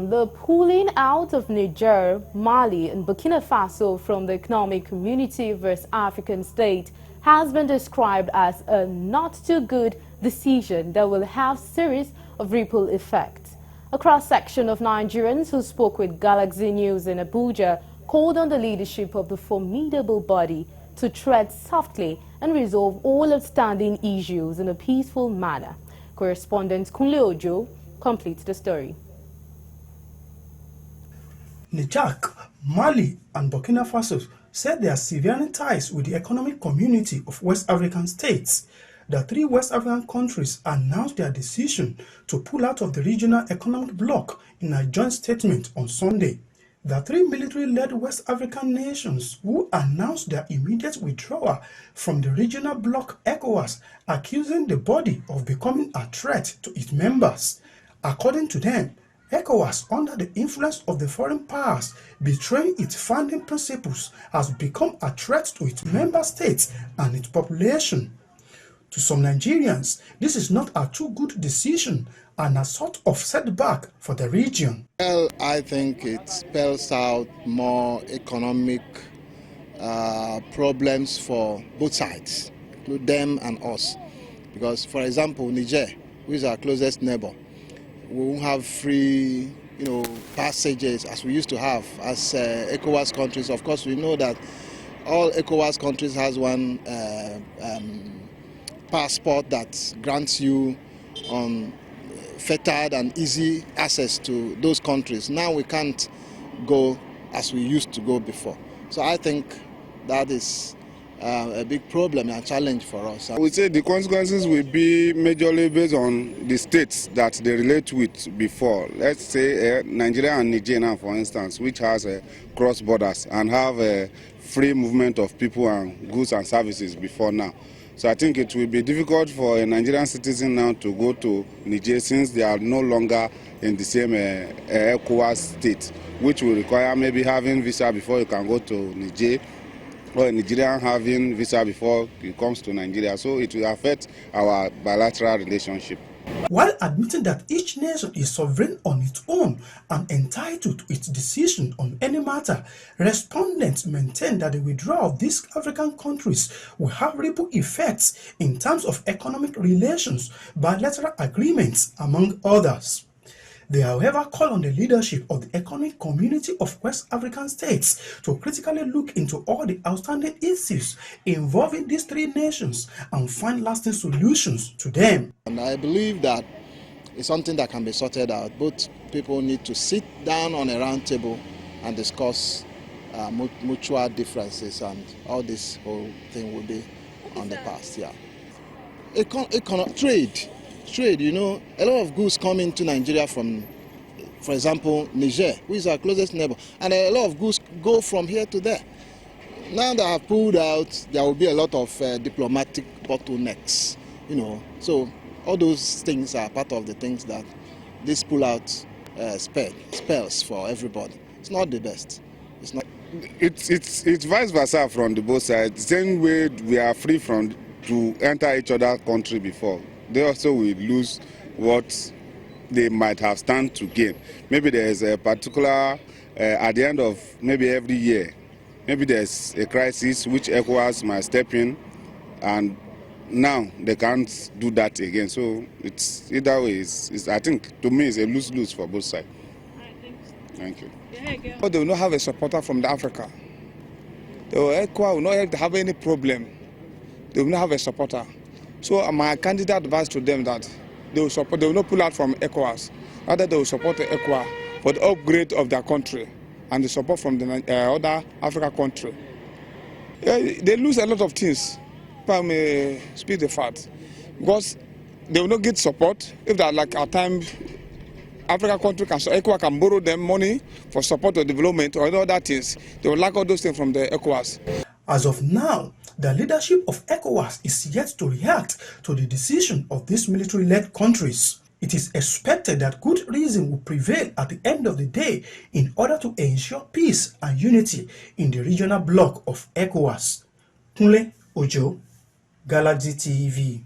The pulling out of Niger, Mali and Burkina Faso from the Economic Community of West African States has been described as a not-too-good decision that will have series of ripple effects. A cross-section of Nigerians who spoke with Galaxy News in Abuja called on the leadership of the formidable body to tread softly and resolve all outstanding issues in a peaceful manner. Correspondent Kunle Ojo completes the story. Niger, Mali and Burkina Faso said they are severing ties with the Economic Community of West African States. The three West African countries announced their decision to pull out of the regional economic bloc in a joint statement on Sunday. The three military-led West African nations who announced their immediate withdrawal from the regional bloc Ecowas, accusing the body of becoming a threat to its members. According to them, ECOWAS, under the influence of the foreign powers, betraying its founding principles, has become a threat to its member states and its population. To some Nigerians, this is not a too good decision and a sort of setback for the region. Well, I think it spells out more economic problems for both sides, them and us. Because, for example, Niger, who is our closest neighbor, we won't have free, passages as we used to have as ECOWAS countries. Of course, we know that all ECOWAS countries has one passport that grants you fettered and easy access to those countries. Now we can't go as we used to go before. So I think that is a big problem and challenge for us. I would say the consequences will be majorly based on the states that they relate with before. Let's say Nigeria and Niger now, for instance, which has cross borders and have a free movement of people and goods and services before now. So I think it will be difficult for a Nigerian citizen now to go to Niger since they are no longer in the same ECOWAS state, which will require maybe having visa before you can go to Niger, or a Nigerian having visa before he comes to Nigeria. So it will affect our bilateral relationship. While admitting that each nation is sovereign on its own and entitled to its decision on any matter, respondents maintain that the withdrawal of these African countries will have ripple effects in terms of economic relations, bilateral agreements, among others. They, however, call on the leadership of the Economic Community of West African States to critically look into all the outstanding issues involving these three nations and find lasting solutions to them. And I believe that it's something that can be sorted out. Both people need to sit down on a round table and discuss mutual differences, and all this whole thing will be on the past. Yeah. Trade, a lot of goods come into Nigeria from, for example, Niger, who is our closest neighbor, and a lot of goods go from here to there. Now that I have pulled out, there will be a lot of diplomatic bottlenecks, So all those things are part of the things that this pull-out spells for everybody. It's not the best. It's not. It's vice versa from the both sides. The same way we are free to enter each other's country before, they also will lose what they might have stand to gain. Maybe there is a particular, at the end of maybe every year, maybe there's a crisis which ECOWAS might step in, and now they can't do that again. So it's either way, I think to me it's a lose-lose for both sides. Thank you. But they will not have a supporter from Africa. The ECOWAS will not have any problem. They will not have a supporter. So my candidate advice to them that they will not pull out from ECOWAS. Rather, they will support the ECOWAS for the upgrade of their country and the support from the other African country. They lose a lot of things, if I may speak the fact, because they will not get support if that like at times African country ECOWAS can borrow them money for support or development or other things. They will lack all those things from the ECOWAS. As of now, the leadership of ECOWAS is yet to react to the decision of these military-led countries. It is expected that good reason will prevail at the end of the day in order to ensure peace and unity in the regional bloc of ECOWAS. Kunle Ojo, Galaxy TV.